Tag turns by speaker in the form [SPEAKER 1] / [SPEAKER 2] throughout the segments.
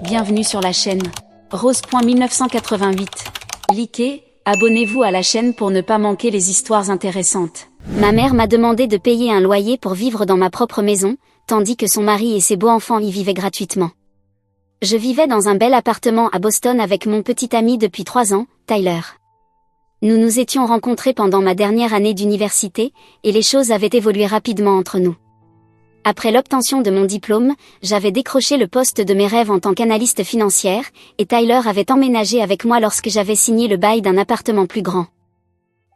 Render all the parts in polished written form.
[SPEAKER 1] Bienvenue sur la chaîne. Rose.1988. Likez, abonnez-vous à la chaîne pour ne pas manquer les histoires intéressantes.
[SPEAKER 2] Ma mère m'a demandé de payer un loyer pour vivre dans ma propre maison, tandis que son mari et ses beaux-enfants y vivaient gratuitement. Je vivais dans un bel appartement à Boston avec mon petit ami depuis 3 ans, Tyler. Nous nous étions rencontrés pendant ma dernière année d'université, et les choses avaient évolué rapidement entre nous. Après l'obtention de mon diplôme, j'avais décroché le poste de mes rêves en tant qu'analyste financière, et Tyler avait emménagé avec moi lorsque j'avais signé le bail d'un appartement plus grand.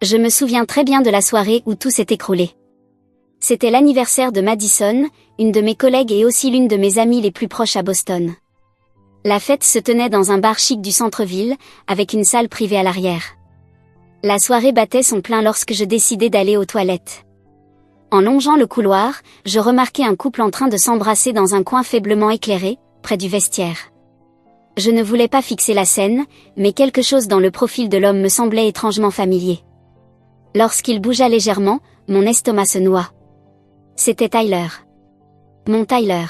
[SPEAKER 2] Je me souviens très bien de la soirée où tout s'est écroulé. C'était l'anniversaire de Madison, une de mes collègues et aussi l'une de mes amies les plus proches à Boston. La fête se tenait dans un bar chic du centre-ville, avec une salle privée à l'arrière. La soirée battait son plein lorsque je décidai d'aller aux toilettes. En longeant le couloir, je remarquai un couple en train de s'embrasser dans un coin faiblement éclairé, près du vestiaire. Je ne voulais pas fixer la scène, mais quelque chose dans le profil de l'homme me semblait étrangement familier. Lorsqu'il bougea légèrement, mon estomac se noua. C'était Tyler. Mon Tyler.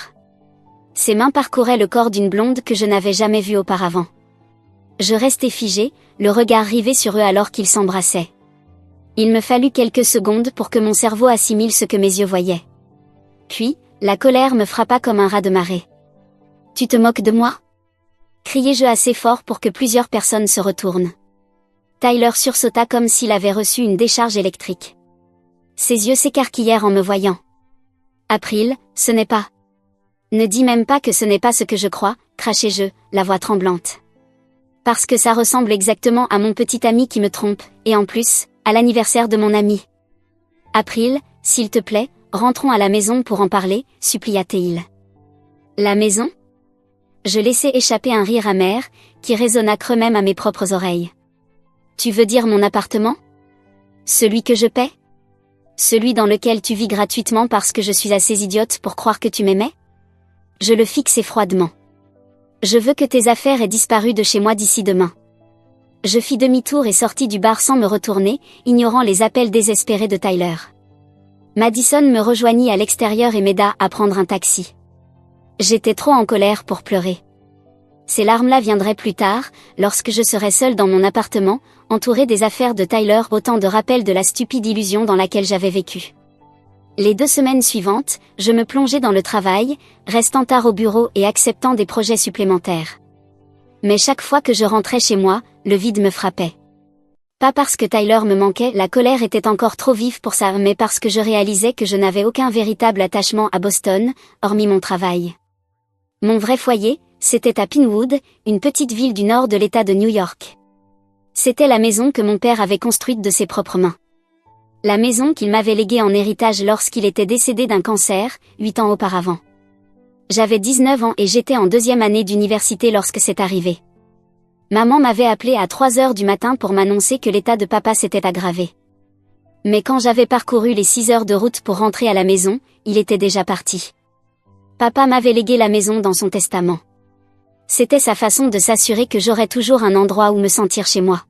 [SPEAKER 2] Ses mains parcouraient le corps d'une blonde que je n'avais jamais vue auparavant. Je restai figé, le regard rivé sur eux alors qu'ils s'embrassaient. Il me fallut quelques secondes pour que mon cerveau assimile ce que mes yeux voyaient. Puis, la colère me frappa comme un raz de marée. « Tu te moques de moi ?» criai-je assez fort pour que plusieurs personnes se retournent. Tyler sursauta comme s'il avait reçu une décharge électrique. Ses yeux s'écarquillèrent en me voyant. « April, ce n'est pas... » « Ne dis même pas que ce n'est pas ce que je crois, crachai-je, la voix tremblante. Parce que ça ressemble exactement à mon petit ami qui me trompe, et en plus, à l'anniversaire de mon ami. April, s'il te plaît, rentrons à la maison pour en parler, supplia-t-il. La maison ? Je laissai échapper un rire amer, qui résonna creux même à mes propres oreilles. Tu veux dire mon appartement ? Celui que je paie ? Celui dans lequel tu vis gratuitement parce que je suis assez idiote pour croire que tu m'aimais ? Je le fixai froidement. Je veux que tes affaires aient disparu de chez moi d'ici demain. Je fis demi-tour et sortis du bar sans me retourner, ignorant les appels désespérés de Tyler. Madison me rejoignit à l'extérieur et m'aida à prendre un taxi. J'étais trop en colère pour pleurer. Ces larmes-là viendraient plus tard, lorsque je serais seule dans mon appartement, entourée des affaires de Tyler, autant de rappels de la stupide illusion dans laquelle j'avais vécu. Les 2 semaines suivantes, je me plongeais dans le travail, restant tard au bureau et acceptant des projets supplémentaires. Mais chaque fois que je rentrais chez moi, le vide me frappait. Pas parce que Tyler me manquait, la colère était encore trop vive pour ça, mais parce que je réalisais que je n'avais aucun véritable attachement à Boston, hormis mon travail. Mon vrai foyer, c'était à Pinewood, une petite ville du nord de l'État de New York. C'était la maison que mon père avait construite de ses propres mains. La maison qu'il m'avait léguée en héritage lorsqu'il était décédé d'un cancer, 8 ans auparavant. J'avais 19 ans et j'étais en 2e année d'université lorsque c'est arrivé. Maman m'avait appelé à 3 heures du matin pour m'annoncer que l'état de papa s'était aggravé. Mais quand j'avais parcouru les 6 heures de route pour rentrer à la maison, il était déjà parti. Papa m'avait légué la maison dans son testament. C'était sa façon de s'assurer que j'aurais toujours un endroit où me sentir chez moi.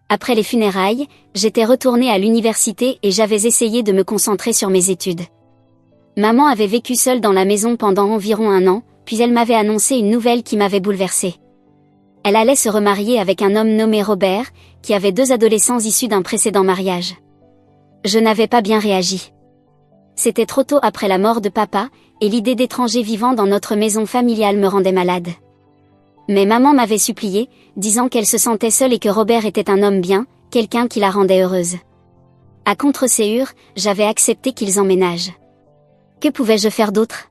[SPEAKER 2] Après les funérailles, j'étais retournée à l'université et j'avais essayé de me concentrer sur mes études. Maman avait vécu seule dans la maison pendant environ 1 an, puis elle m'avait annoncé une nouvelle qui m'avait bouleversée. Elle allait se remarier avec un homme nommé Robert, qui avait 2 adolescents issus d'un précédent mariage. Je n'avais pas bien réagi. C'était trop tôt après la mort de papa, et l'idée d'étrangers vivant dans notre maison familiale me rendait malade. Mais maman m'avait supplié, disant qu'elle se sentait seule et que Robert était un homme bien, quelqu'un qui la rendait heureuse. À contre-séure, j'avais accepté qu'ils emménagent. Que pouvais-je faire d'autre ?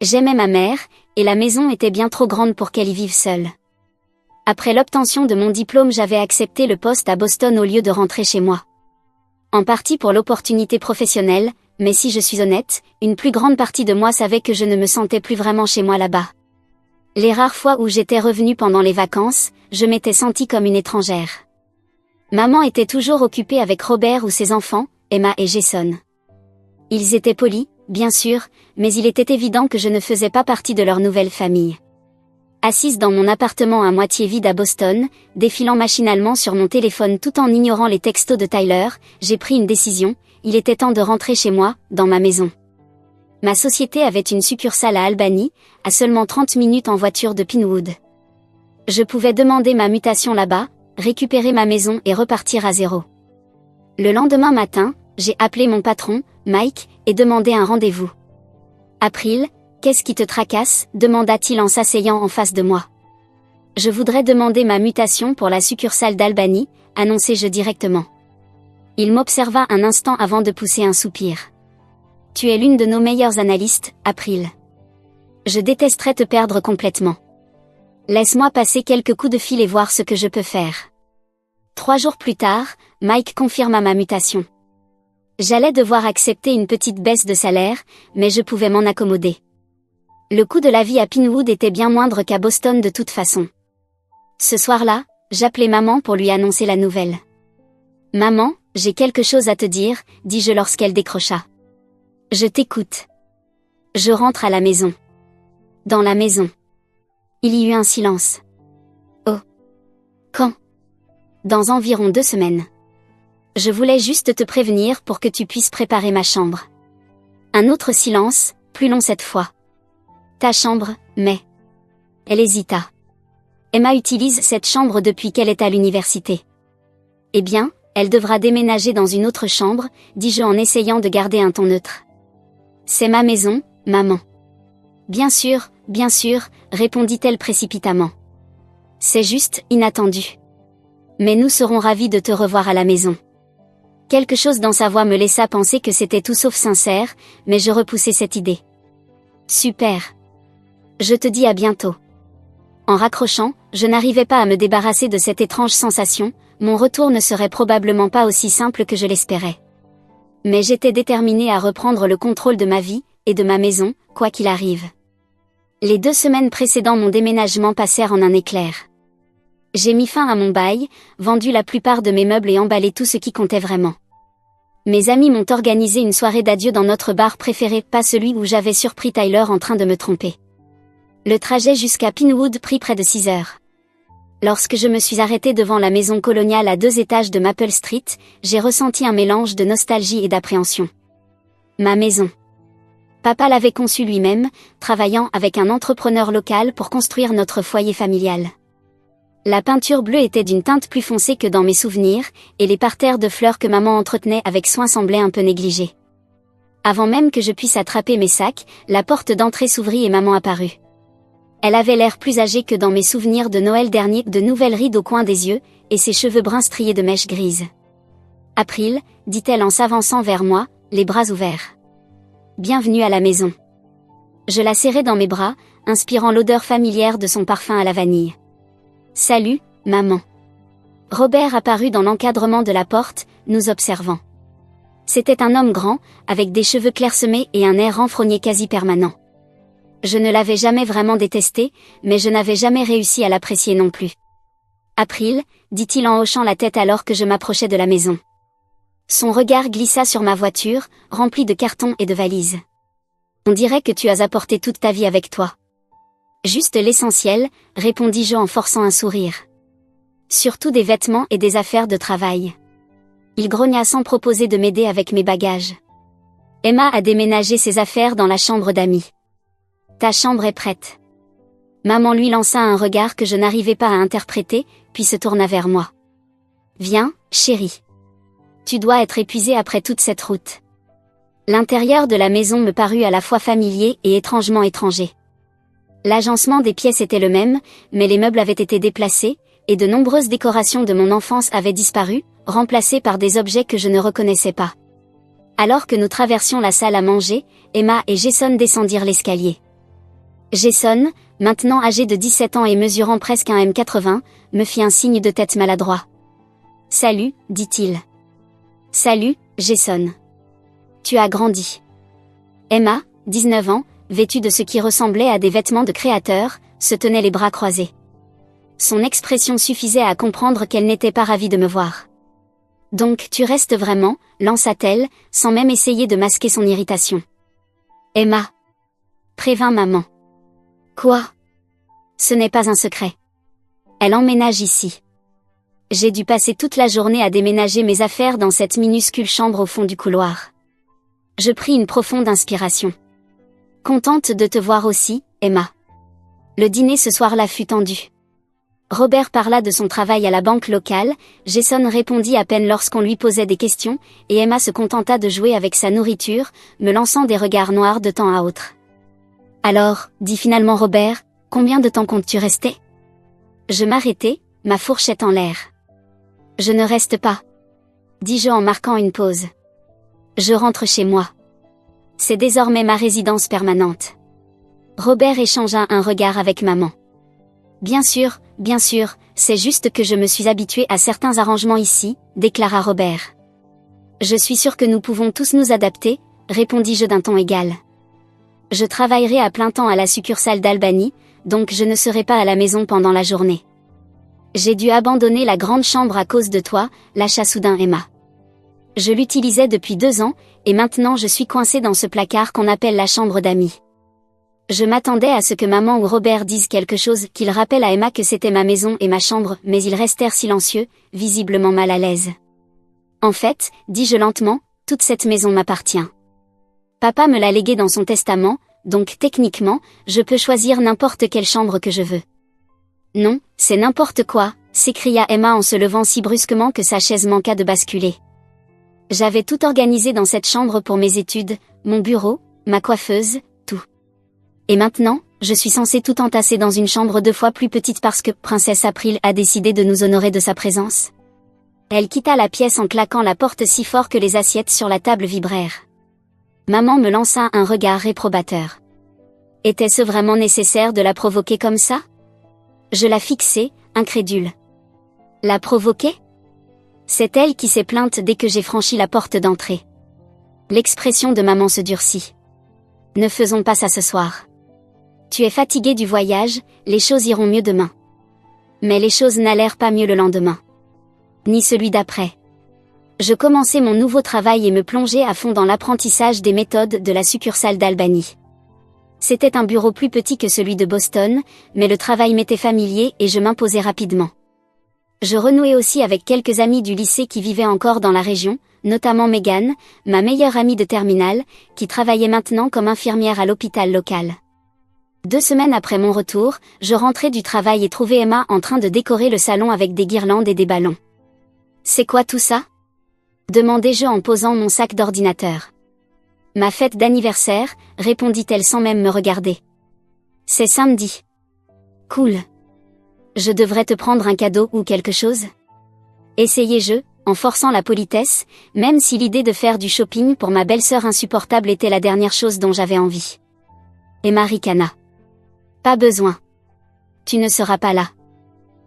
[SPEAKER 2] J'aimais ma mère, et la maison était bien trop grande pour qu'elle y vive seule. Après l'obtention de mon diplôme, j'avais accepté le poste à Boston au lieu de rentrer chez moi. En partie pour l'opportunité professionnelle, mais si je suis honnête, une plus grande partie de moi savait que je ne me sentais plus vraiment chez moi là-bas. Les rares fois où j'étais revenue pendant les vacances, je m'étais sentie comme une étrangère. Maman était toujours occupée avec Robert ou ses enfants, Emma et Jason. Ils étaient polis, bien sûr, mais il était évident que je ne faisais pas partie de leur nouvelle famille. Assise dans mon appartement à moitié vide à Boston, défilant machinalement sur mon téléphone tout en ignorant les textos de Tyler, j'ai pris une décision, il était temps de rentrer chez moi, dans ma maison. Ma société avait une succursale à Albany, à seulement 30 minutes en voiture de Pinewood. Je pouvais demander ma mutation là-bas, récupérer ma maison et repartir à zéro. Le lendemain matin, j'ai appelé mon patron, Mike, et demandé un rendez-vous. April, qu'est-ce qui te tracasse, demanda-t-il en s'asseyant en face de moi. Je voudrais demander ma mutation pour la succursale d'Albany, annonçai-je directement. Il m'observa un instant avant de pousser un soupir. Tu es l'une de nos meilleures analystes, April. Je détesterais te perdre complètement. Laisse-moi passer quelques coups de fil et voir ce que je peux faire. 3 jours plus tard, Mike confirma ma mutation. J'allais devoir accepter une petite baisse de salaire, mais je pouvais m'en accommoder. Le coût de la vie à Pinewood était bien moindre qu'à Boston de toute façon. Ce soir-là, j'appelai maman pour lui annoncer la nouvelle. « Maman, j'ai quelque chose à te dire, dis-je lorsqu'elle décrocha. Je t'écoute. Je rentre à la maison. Dans la maison. Il y eut un silence. Oh. Quand? Dans environ 2 semaines. Je voulais juste te prévenir pour que tu puisses préparer ma chambre. Un autre silence, plus long cette fois. Ta chambre, mais... Elle hésita. Emma utilise cette chambre depuis qu'elle est à l'université. Eh bien, elle devra déménager dans une autre chambre, dis-je en essayant de garder un ton neutre. C'est ma maison, maman. Bien sûr, répondit-elle précipitamment. C'est juste inattendu. Mais nous serons ravis de te revoir à la maison. Quelque chose dans sa voix me laissa penser que c'était tout sauf sincère, mais je repoussai cette idée. Super. Je te dis à bientôt. En raccrochant, je n'arrivais pas à me débarrasser de cette étrange sensation, mon retour ne serait probablement pas aussi simple que je l'espérais. Mais j'étais déterminée à reprendre le contrôle de ma vie, et de ma maison, quoi qu'il arrive. Les 2 semaines précédant mon déménagement passèrent en un éclair. J'ai mis fin à mon bail, vendu la plupart de mes meubles et emballé tout ce qui comptait vraiment. Mes amis m'ont organisé une soirée d'adieu dans notre bar préféré, pas celui où j'avais surpris Tyler en train de me tromper. Le trajet jusqu'à Pinewood prit près de 6 heures. Lorsque je me suis arrêtée devant la maison coloniale à 2 étages de Maple Street, j'ai ressenti un mélange de nostalgie et d'appréhension. Ma maison. Papa l'avait conçue lui-même, travaillant avec un entrepreneur local pour construire notre foyer familial. La peinture bleue était d'une teinte plus foncée que dans mes souvenirs, et les parterres de fleurs que maman entretenait avec soin semblaient un peu négligés. Avant même que je puisse attraper mes sacs, la porte d'entrée s'ouvrit et maman apparut. Elle avait l'air plus âgée que dans mes souvenirs de Noël dernier, de nouvelles rides au coin des yeux, et ses cheveux bruns striés de mèches grises. « April », dit-elle en s'avançant vers moi, les bras ouverts. « Bienvenue à la maison. » Je la serrai dans mes bras, inspirant l'odeur familière de son parfum à la vanille. « Salut, maman. » Robert apparut dans l'encadrement de la porte, nous observant. C'était un homme grand, avec des cheveux clairsemés et un air renfrogné quasi permanent. Je ne l'avais jamais vraiment détesté, mais je n'avais jamais réussi à l'apprécier non plus. « April », dit-il en hochant la tête alors que je m'approchais de la maison. Son regard glissa sur ma voiture, remplie de cartons et de valises. « On dirait que tu as apporté toute ta vie avec toi. »« Juste l'essentiel », répondis-je en forçant un sourire. « Surtout des vêtements et des affaires de travail. » Il grogna sans proposer de m'aider avec mes bagages. Emma a déménagé ses affaires dans la chambre d'amis. Ta chambre est prête. Maman lui lança un regard que je n'arrivais pas à interpréter, puis se tourna vers moi. Viens, chérie. Tu dois être épuisée après toute cette route. L'intérieur de la maison me parut à la fois familier et étrangement étranger. L'agencement des pièces était le même, mais les meubles avaient été déplacés, et de nombreuses décorations de mon enfance avaient disparu, remplacées par des objets que je ne reconnaissais pas. Alors que nous traversions la salle à manger, Emma et Jason descendirent l'escalier. Jason, maintenant âgé de 17 ans et mesurant presque 1m80, me fit un signe de tête maladroit. « Salut », dit-il. « Salut, Jason. Tu as grandi. » Emma, 19 ans, vêtue de ce qui ressemblait à des vêtements de créateur, se tenait les bras croisés. Son expression suffisait à comprendre qu'elle n'était pas ravie de me voir. « Donc tu restes vraiment ?» lança-t-elle, sans même essayer de masquer son irritation. « Emma » prévint maman. « Quoi ? Ce n'est pas un secret. Elle emménage ici. J'ai dû passer toute la journée à déménager mes affaires dans cette minuscule chambre au fond du couloir. » Je pris une profonde inspiration. Contente de te voir aussi, Emma. Le dîner ce soir-là fut tendu. Robert parla de son travail à la banque locale, Jason répondit à peine lorsqu'on lui posait des questions, et Emma se contenta de jouer avec sa nourriture, me lançant des regards noirs de temps à autre. Alors, dit finalement Robert, combien de temps comptes-tu rester? Je m'arrêtai, ma fourchette en l'air. Je ne reste pas, dis-je en marquant une pause. Je rentre chez moi. C'est désormais ma résidence permanente. Robert échangea un regard avec maman. Bien sûr, c'est juste que je me suis habitué à certains arrangements ici, déclara Robert. Je suis sûr que nous pouvons tous nous adapter, répondis-je d'un ton égal. Je travaillerai à plein temps à la succursale d'Albany, donc je ne serai pas à la maison pendant la journée. J'ai dû abandonner la grande chambre à cause de toi, lâcha soudain Emma. Je l'utilisais depuis 2 ans, et maintenant je suis coincée dans ce placard qu'on appelle la chambre d'amis. Je m'attendais à ce que maman ou Robert disent quelque chose, qu'il rappelle à Emma que c'était ma maison et ma chambre, mais ils restèrent silencieux, visiblement mal à l'aise. En fait, dis-je lentement, toute cette maison m'appartient. Papa me l'a léguée dans son testament, donc techniquement, je peux choisir n'importe quelle chambre que je veux. Non, c'est n'importe quoi, s'écria Emma en se levant si brusquement que sa chaise manqua de basculer. J'avais tout organisé dans cette chambre pour mes études, mon bureau, ma coiffeuse, tout. Et maintenant, je suis censée tout entasser dans une chambre 2 fois plus petite parce que Princesse April a décidé de nous honorer de sa présence. Elle quitta la pièce en claquant la porte si fort que les assiettes sur la table vibrèrent. Maman me lança un regard réprobateur. Était-ce vraiment nécessaire de la provoquer comme ça? Je la fixai, incrédule. La provoquer? C'est elle qui s'est plainte dès que j'ai franchi la porte d'entrée. L'expression de maman se durcit. Ne faisons pas ça ce soir. Tu es fatigué du voyage, les choses iront mieux demain. Mais les choses n'allèrent pas mieux le lendemain. Ni celui d'après. Je commençai mon nouveau travail et me plongeai à fond dans l'apprentissage des méthodes de la succursale d'Albany. C'était un bureau plus petit que celui de Boston, mais le travail m'était familier et je m'imposais rapidement. Je renouai aussi avec quelques amis du lycée qui vivaient encore dans la région, notamment Megan, ma meilleure amie de terminale, qui travaillait maintenant comme infirmière à l'hôpital local. 2 semaines après mon retour, je rentrai du travail et trouvai Emma en train de décorer le salon avec des guirlandes et des ballons. « C'est quoi tout ça ?» demandai-je en posant mon sac d'ordinateur. « Ma fête d'anniversaire, répondit-elle sans même me regarder. « C'est samedi. »« Cool. Je devrais te prendre un cadeau ou quelque chose ?» essayai-je, en forçant la politesse, même si l'idée de faire du shopping pour ma belle-sœur insupportable était la dernière chose dont j'avais envie. Emma ricana. Pas besoin. Tu ne seras pas là.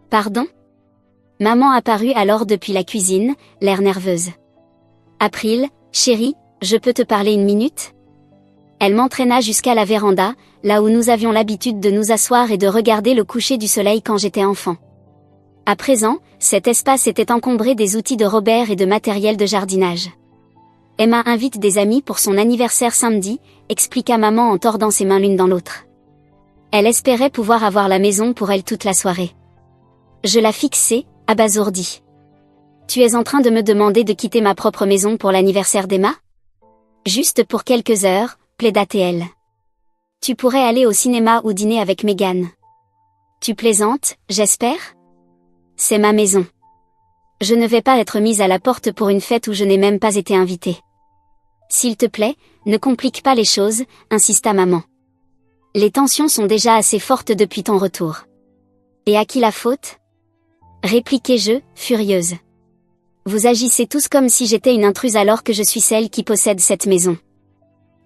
[SPEAKER 2] Pardon? Maman apparut alors depuis la cuisine, l'air nerveuse. April, chérie, je peux te parler 1 minute? Elle m'entraîna jusqu'à la véranda, là où nous avions l'habitude de nous asseoir et de regarder le coucher du soleil quand j'étais enfant. À présent, cet espace était encombré des outils de Robert et de matériel de jardinage. Emma invite des amis pour son anniversaire samedi, expliqua maman en tordant ses mains l'une dans l'autre. Elle espérait pouvoir avoir la maison pour elle toute la soirée. Je la fixai, abasourdie. Tu es en train de me demander de quitter ma propre maison pour l'anniversaire d'Emma? Juste pour quelques heures, plaida-t-elle. Tu pourrais aller au cinéma ou dîner avec Megan. Tu plaisantes, j'espère? C'est ma maison. Je ne vais pas être mise à la porte pour une fête où je n'ai même pas été invitée. S'il te plaît, ne complique pas les choses, insista maman. Les tensions sont déjà assez fortes depuis ton retour. Et à qui la faute? Répliquai-je, furieuse. Vous agissez tous comme si j'étais une intruse alors que je suis celle qui possède cette maison.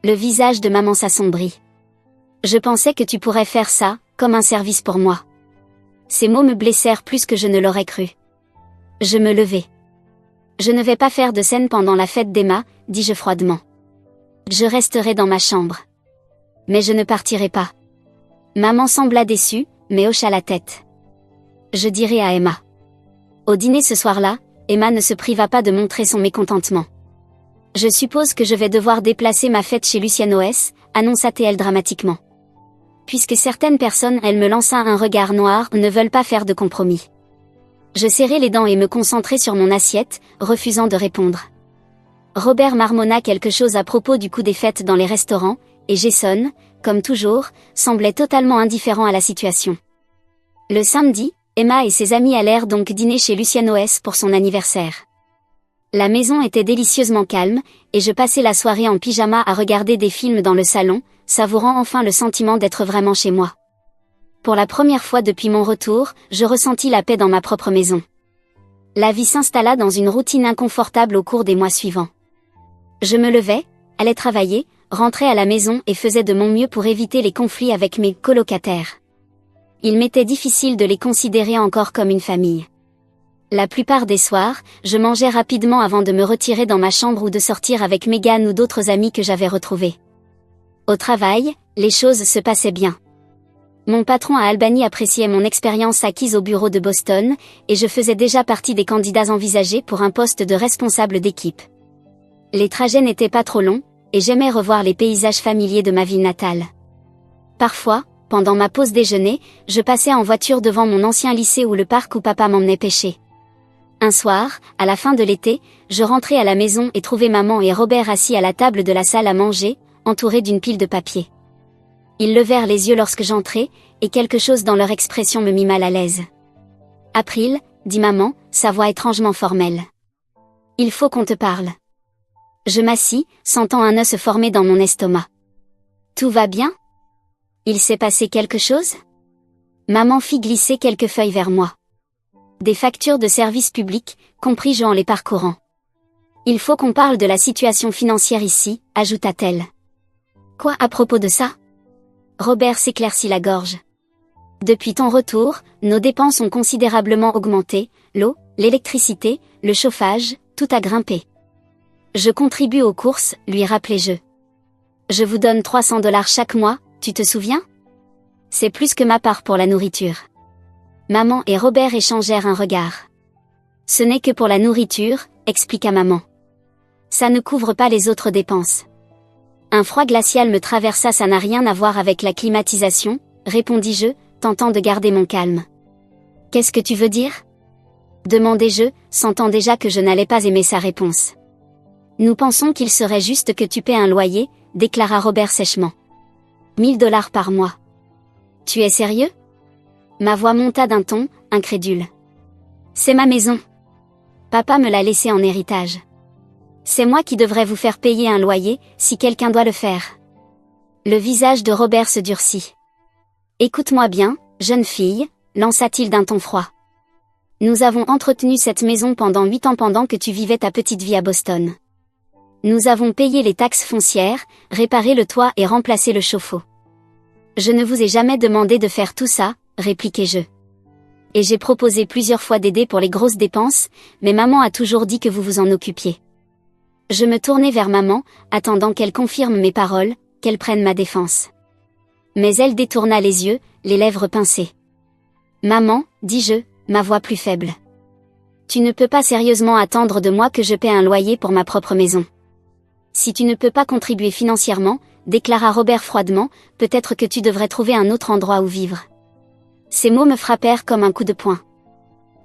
[SPEAKER 2] Le visage de maman s'assombrit. Je pensais que tu pourrais faire ça, comme un service pour moi. Ces mots me blessèrent plus que je ne l'aurais cru. Je me levai. Je ne vais pas faire de scène pendant la fête d'Emma, dis-je froidement. Je resterai dans ma chambre. Mais je ne partirai pas. Maman sembla déçue, mais hocha la tête. Je dirai à Emma. Au dîner ce soir-là, Emma ne se priva pas de montrer son mécontentement. Je suppose que je vais devoir déplacer ma fête chez Luciano S, annonça-t-elle dramatiquement. Puisque certaines personnes, elle me lança un regard noir, ne veulent pas faire de compromis. Je serrai les dents et me concentrai sur mon assiette, refusant de répondre. Robert marmonna quelque chose à propos du coût des fêtes dans les restaurants, et Jason, comme toujours, semblait totalement indifférent à la situation. Le samedi, Emma et ses amis allèrent donc dîner chez Luciano S pour son anniversaire. La maison était délicieusement calme, et je passais la soirée en pyjama à regarder des films dans le salon, savourant enfin le sentiment d'être vraiment chez moi. Pour la première fois depuis mon retour, je ressentis la paix dans ma propre maison. La vie s'installa dans une routine inconfortable au cours des mois suivants. Je me levais, allais travailler, rentrais à la maison et faisais de mon mieux pour éviter les conflits avec mes colocataires. Il m'était difficile de les considérer encore comme une famille. La plupart des soirs, je mangeais rapidement avant de me retirer dans ma chambre ou de sortir avec Megan ou d'autres amis que j'avais retrouvés. Au travail, les choses se passaient bien. Mon patron à Albany appréciait mon expérience acquise au bureau de Boston, et je faisais déjà partie des candidats envisagés pour un poste de responsable d'équipe. Les trajets n'étaient pas trop longs, et j'aimais revoir les paysages familiers de ma ville natale. Parfois, pendant ma pause déjeuner, je passais en voiture devant mon ancien lycée ou le parc où papa m'emmenait pêcher. Un soir, à la fin de l'été, je rentrais à la maison et trouvais maman et Robert assis à la table de la salle à manger, entourés d'une pile de papier. Ils levèrent les yeux lorsque j'entrai, et quelque chose dans leur expression me mit mal à l'aise. « April, » dit maman, sa voix étrangement formelle. « Il faut qu'on te parle. » Je m'assis, sentant un nœud se former dans mon estomac. « Tout va bien ? Il s'est passé quelque chose ?» Maman fit glisser quelques feuilles vers moi. Des factures de services publics, compris-je en les parcourant. « Il faut qu'on parle de la situation financière ici, » ajouta-t-elle. « Quoi à propos de ça ? » Robert s'éclaircit la gorge. « Depuis ton retour, nos dépenses ont considérablement augmenté, l'eau, l'électricité, le chauffage, tout a grimpé. Je contribue aux courses, lui rappelai-je. Je vous donne $300 chaque mois, tu te souviens ? C'est plus que ma part pour la nourriture. » Maman et Robert échangèrent un regard. « Ce n'est que pour la nourriture, » expliqua maman. « Ça ne couvre pas les autres dépenses. » Un froid glacial me traversa. « Ça n'a rien à voir avec la climatisation, » répondis-je, tentant de garder mon calme. « Qu'est-ce que tu veux dire ? » demandai-je, sentant déjà que je n'allais pas aimer sa réponse. « Nous pensons qu'il serait juste que tu paies un loyer, » déclara Robert sèchement. $1000 par mois. Tu es sérieux ? Ma voix monta d'un ton, incrédule. C'est ma maison. Papa me l'a laissée en héritage. C'est moi qui devrais vous faire payer un loyer, si quelqu'un doit le faire. Le visage de Robert se durcit. Écoute-moi bien, jeune fille, lança-t-il d'un ton froid. Nous avons entretenu cette maison pendant 8 ans pendant que tu vivais ta petite vie à Boston. Nous avons payé les taxes foncières, réparé le toit et remplacé le chauffe-eau. Je ne vous ai jamais demandé de faire tout ça, répliquai-je. Et j'ai proposé plusieurs fois d'aider pour les grosses dépenses, mais maman a toujours dit que vous vous en occupiez. Je me tournai vers maman, attendant qu'elle confirme mes paroles, qu'elle prenne ma défense. Mais elle détourna les yeux, les lèvres pincées. Maman, dis-je, ma voix plus faible. Tu ne peux pas sérieusement attendre de moi que je paie un loyer pour ma propre maison. Si tu ne peux pas contribuer financièrement, déclara Robert froidement, peut-être que tu devrais trouver un autre endroit où vivre. Ces mots me frappèrent comme un coup de poing.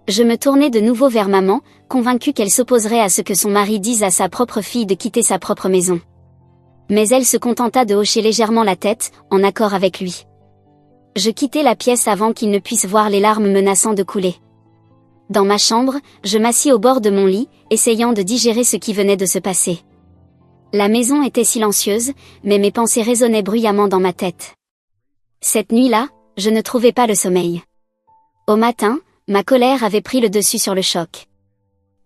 [SPEAKER 2] Je me tournai de nouveau vers maman, convaincue qu'elle s'opposerait à ce que son mari dise à sa propre fille de quitter sa propre maison. Mais elle se contenta de hocher légèrement la tête, en accord avec lui. Je quittai la pièce avant qu'il ne puisse voir les larmes menaçant de couler. Dans ma chambre, je m'assis au bord de mon lit, essayant de digérer ce qui venait de se passer. La maison était silencieuse, mais mes pensées résonnaient bruyamment dans ma tête. Cette nuit-là, je ne trouvais pas le sommeil. Au matin, ma colère avait pris le dessus sur le choc.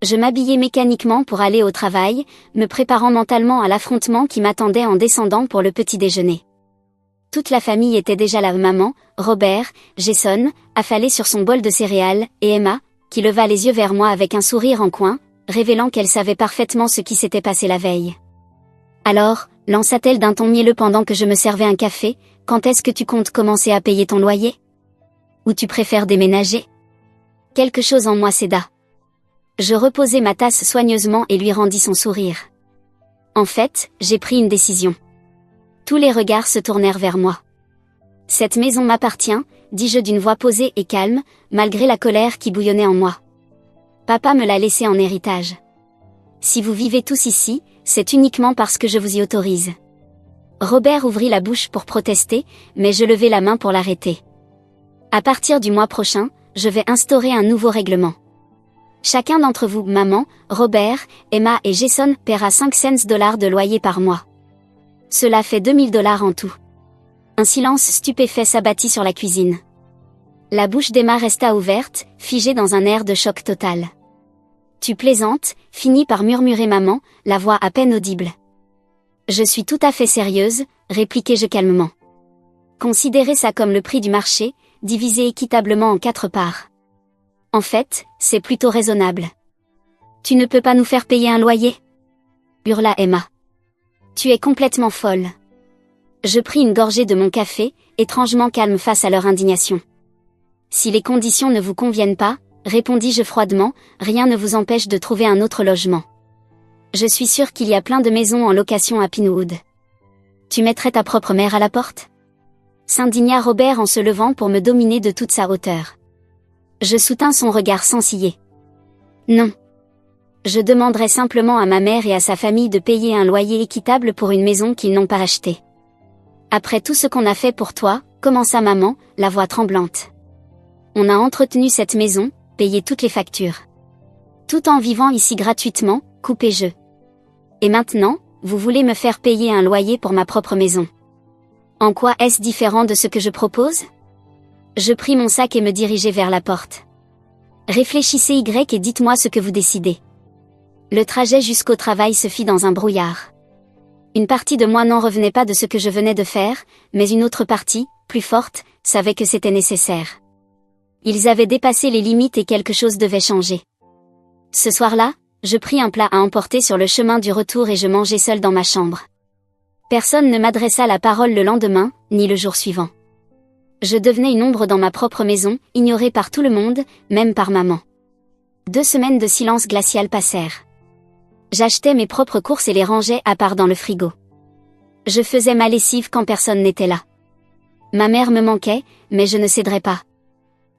[SPEAKER 2] Je m'habillai mécaniquement pour aller au travail, me préparant mentalement à l'affrontement qui m'attendait en descendant pour le petit déjeuner. Toute la famille était déjà là, maman, Robert, Jason, affalé sur son bol de céréales, et Emma, qui leva les yeux vers moi avec un sourire en coin, révélant qu'elle savait parfaitement ce qui s'était passé la veille. « Alors, lança-t-elle d'un ton mielleux pendant que je me servais un café, quand est-ce que tu comptes commencer à payer ton loyer ? Ou tu préfères déménager ? » Quelque chose en moi céda. Je reposai ma tasse soigneusement et lui rendis son sourire. En fait, j'ai pris une décision. Tous les regards se tournèrent vers moi. « Cette maison m'appartient, » dis-je d'une voix posée et calme, malgré la colère qui bouillonnait en moi. Papa me l'a laissée en héritage. Si vous vivez tous ici, c'est uniquement parce que je vous y autorise. Robert ouvrit la bouche pour protester, mais je levai la main pour l'arrêter. À partir du mois prochain, je vais instaurer un nouveau règlement. Chacun d'entre vous, maman, Robert, Emma et Jason, paiera 5 cents de loyer par mois. Cela fait $2000 en tout. Un silence stupéfait s'abattit sur la cuisine. La bouche d'Emma resta ouverte, figée dans un air de choc total. Tu plaisantes, finit par murmurer maman, la voix à peine audible. Je suis tout à fait sérieuse, répliquai-je calmement. Considérez ça comme le prix du marché, divisé équitablement en 4 parts. En fait, c'est plutôt raisonnable. Tu ne peux pas nous faire payer un loyer? Hurla Emma. Tu es complètement folle. Je pris une gorgée de mon café, étrangement calme face à leur indignation. Si les conditions ne vous conviennent pas, répondis-je froidement, rien ne vous empêche de trouver un autre logement. Je suis sûre qu'il y a plein de maisons en location à Pinewood. Tu mettrais ta propre mère à la porte? S'indigna Robert en se levant pour me dominer de toute sa hauteur. Je soutins son regard sans ciller. Non. Je demanderai simplement à ma mère et à sa famille de payer un loyer équitable pour une maison qu'ils n'ont pas achetée. Après tout ce qu'on a fait pour toi, commença maman, la voix tremblante. On a entretenu cette maison, payé toutes les factures. Tout en vivant ici gratuitement, coupai-je. Et maintenant, vous voulez me faire payer un loyer pour ma propre maison. En quoi est-ce différent de ce que je propose? Je pris mon sac et me dirigeai vers la porte. Réfléchissez et dites-moi ce que vous décidez. Le trajet jusqu'au travail se fit dans un brouillard. Une partie de moi n'en revenait pas de ce que je venais de faire, mais une autre partie, plus forte, savait que c'était nécessaire. Ils avaient dépassé les limites et quelque chose devait changer. Ce soir-là, je pris un plat à emporter sur le chemin du retour et je mangeai seul dans ma chambre. Personne ne m'adressa la parole le lendemain, ni le jour suivant. Je devenais une ombre dans ma propre maison, ignorée par tout le monde, même par maman. 2 semaines de silence glacial passèrent. J'achetais mes propres courses et les rangeais à part dans le frigo. Je faisais ma lessive quand personne n'était là. Ma mère me manquait, mais je ne céderais pas.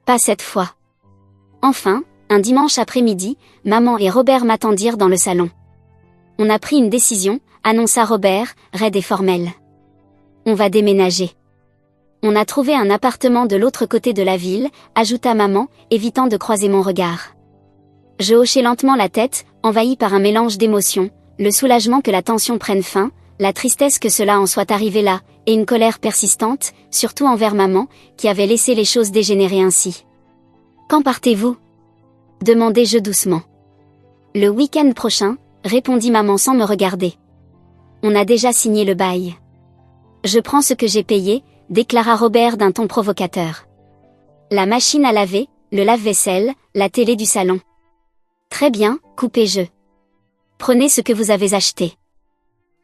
[SPEAKER 2] Pas cette fois. Enfin, un dimanche après-midi, maman et Robert m'attendirent dans le salon. On a pris une décision, annonça Robert, raide et formel. On va déménager. On a trouvé un appartement de l'autre côté de la ville, ajouta maman, évitant de croiser mon regard. Je hochai lentement la tête, envahi par un mélange d'émotions, le soulagement que la tension prenne fin, la tristesse que cela en soit arrivé là, et une colère persistante, surtout envers maman, qui avait laissé les choses dégénérer ainsi. Quand partez-vous? Demandai-je doucement. Le week-end prochain, répondit maman sans me regarder. On a déjà signé le bail. Je prends ce que j'ai payé, déclara Robert d'un ton provocateur. La machine à laver, le lave-vaisselle, la télé du salon. Très bien, coupai-je. Prenez ce que vous avez acheté.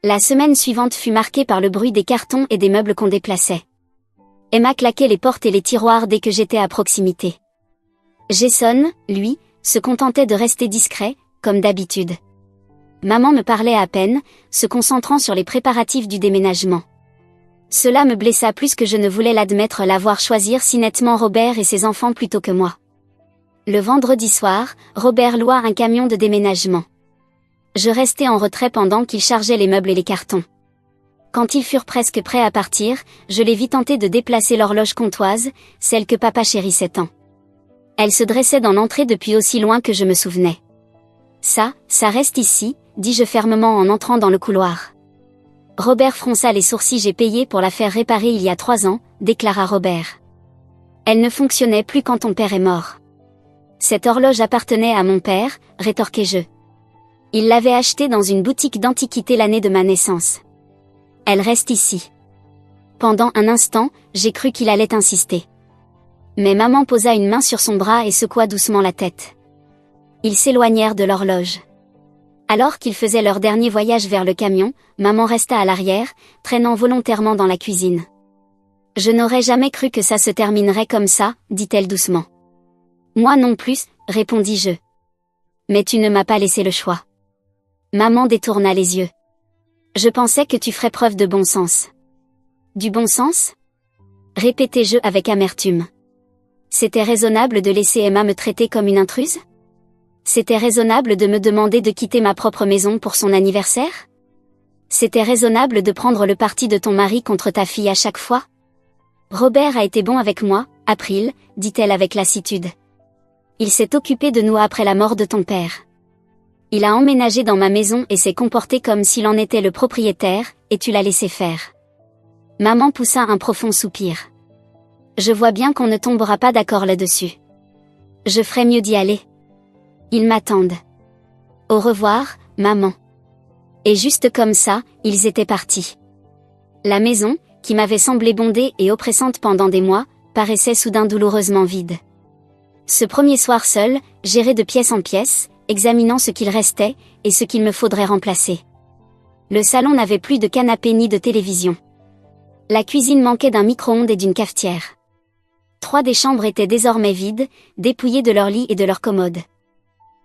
[SPEAKER 2] La semaine suivante fut marquée par le bruit des cartons et des meubles qu'on déplaçait. Emma claquait les portes et les tiroirs dès que j'étais à proximité. Jason, lui, se contentait de rester discret, comme d'habitude. Maman me parlait à peine, se concentrant sur les préparatifs du déménagement. Cela me blessa plus que je ne voulais l'admettre, la voir choisir si nettement Robert et ses enfants plutôt que moi. Le vendredi soir, Robert loua un camion de déménagement. Je restai en retrait pendant qu'il chargeait les meubles et les cartons. Quand ils furent presque prêts à partir, je les vis tenter de déplacer l'horloge comptoise, celle que papa chérissait tant. Elle se dressait dans l'entrée depuis aussi loin que je me souvenais. Ça reste ici, dis-je fermement en entrant dans le couloir. Robert fronça les sourcils. J'ai payé pour la faire réparer il y a 3 ans, déclara Robert. Elle ne fonctionnait plus quand ton père est mort. Cette horloge appartenait à mon père, rétorquai-je. Il l'avait achetée dans une boutique d'antiquités l'année de ma naissance. Elle reste ici. Pendant un instant, j'ai cru qu'il allait insister. Mais maman posa une main sur son bras et secoua doucement la tête. Ils s'éloignèrent de l'horloge. Alors qu'ils faisaient leur dernier voyage vers le camion, maman resta à l'arrière, traînant volontairement dans la cuisine. Je n'aurais jamais cru que ça se terminerait comme ça, dit-elle doucement. Moi non plus, répondis-je. Mais tu ne m'as pas laissé le choix. Maman détourna les yeux. Je pensais que tu ferais preuve de bon sens. Du bon sens? Répétai-je avec amertume. C'était raisonnable de laisser Emma me traiter comme une intruse? C'était raisonnable de me demander de quitter ma propre maison pour son anniversaire? C'était raisonnable de prendre le parti de ton mari contre ta fille à chaque fois? Robert a été bon avec moi, April, dit-elle avec lassitude. Il s'est occupé de nous après la mort de ton père. Il a emménagé dans ma maison et s'est comporté comme s'il en était le propriétaire, et tu l'as laissé faire. Maman poussa un profond soupir. Je vois bien qu'on ne tombera pas d'accord là-dessus. Je ferais mieux d'y aller. Ils m'attendent. Au revoir, maman. Et juste comme ça, ils étaient partis. La maison, qui m'avait semblé bondée et oppressante pendant des mois, paraissait soudain douloureusement vide. Ce premier soir seul, j'errais de pièce en pièce, examinant ce qu'il restait, et ce qu'il me faudrait remplacer. Le salon n'avait plus de canapé ni de télévision. La cuisine manquait d'un micro-ondes et d'une cafetière. 3 des chambres étaient désormais vides, dépouillées de leurs lits et de leurs commodes.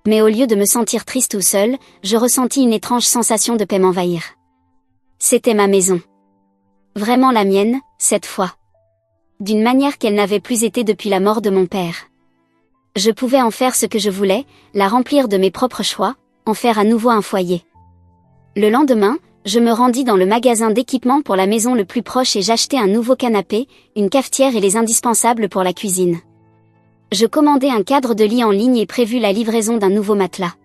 [SPEAKER 2] Mais au lieu de me sentir triste ou seule, je ressentis une étrange sensation de paix m'envahir. C'était ma maison. Vraiment la mienne, cette fois. D'une manière qu'elle n'avait plus été depuis la mort de mon père. Je pouvais en faire ce que je voulais, la remplir de mes propres choix, en faire à nouveau un foyer. Le lendemain, je me rendis dans le magasin d'équipement pour la maison le plus proche et j'achetai un nouveau canapé, une cafetière et les indispensables pour la cuisine. Je commandai un cadre de lit en ligne et prévus la livraison d'un nouveau matelas.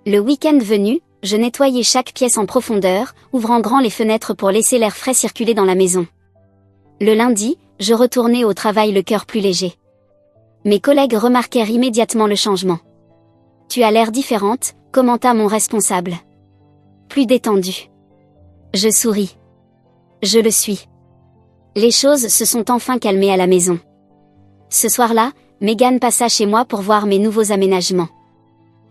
[SPEAKER 2] Le week-end venu, je nettoyai chaque pièce en profondeur, ouvrant grand les fenêtres pour laisser l'air frais circuler dans la maison. Le lundi, je retournai au travail le cœur plus léger. Mes collègues remarquèrent immédiatement le changement. « Tu as l'air différente », commenta mon responsable. Plus détendue. Je souris. Je le suis. Les choses se sont enfin calmées à la maison. Ce soir-là, Megan passa chez moi pour voir mes nouveaux aménagements.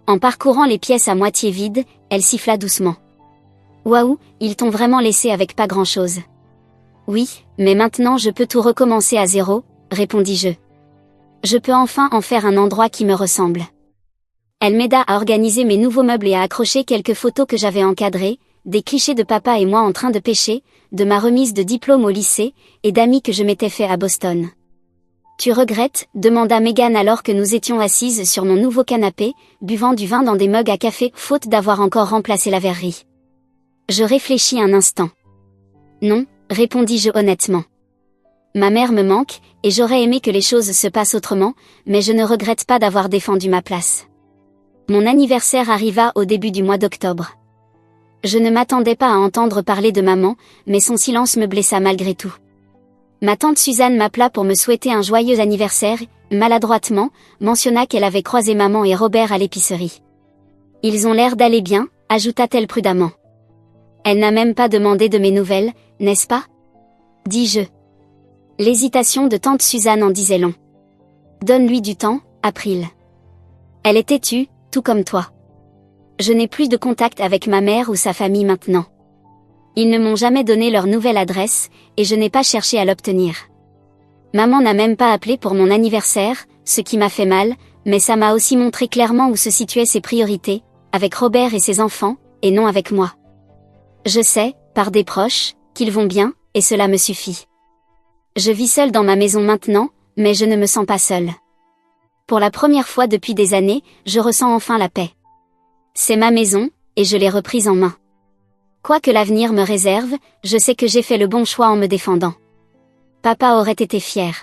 [SPEAKER 2] En parcourant les pièces à moitié vides, elle siffla doucement. « Waouh, ils t'ont vraiment laissé avec pas grand-chose. »« Oui, mais maintenant je peux tout recommencer à zéro, » répondis-je. « Je peux enfin en faire un endroit qui me ressemble. » Elle m'aida à organiser mes nouveaux meubles et à accrocher quelques photos que j'avais encadrées, des clichés de papa et moi en train de pêcher, de ma remise de diplôme au lycée, et d'amis que je m'étais fait à Boston. « Tu regrettes ?» demanda Megan alors que nous étions assises sur mon nouveau canapé, buvant du vin dans des mugs à café, faute d'avoir encore remplacé la verrerie. Je réfléchis un instant. « Non », répondis-je honnêtement. Ma mère me manque, et j'aurais aimé que les choses se passent autrement, mais je ne regrette pas d'avoir défendu ma place. Mon anniversaire arriva au début du mois d'octobre. Je ne m'attendais pas à entendre parler de maman, mais son silence me blessa malgré tout. Ma tante Suzanne m'appela pour me souhaiter un joyeux anniversaire, maladroitement, mentionna qu'elle avait croisé maman et Robert à l'épicerie. Ils ont l'air d'aller bien, ajouta-t-elle prudemment. Elle n'a même pas demandé de mes nouvelles, n'est-ce pas? Dis-je. L'hésitation de tante Suzanne en disait long. Donne-lui du temps, April. Elle est têtue, tout comme toi. Je n'ai plus de contact avec ma mère ou sa famille maintenant. Ils ne m'ont jamais donné leur nouvelle adresse, et je n'ai pas cherché à l'obtenir. Maman n'a même pas appelé pour mon anniversaire, ce qui m'a fait mal, mais ça m'a aussi montré clairement où se situaient ses priorités, avec Robert et ses enfants, et non avec moi. Je sais, par des proches, qu'ils vont bien, et cela me suffit. Je vis seule dans ma maison maintenant, mais je ne me sens pas seule. Pour la première fois depuis des années, je ressens enfin la paix. C'est ma maison, et je l'ai reprise en main. Quoi que l'avenir me réserve, je sais que j'ai fait le bon choix en me défendant. Papa aurait été fier.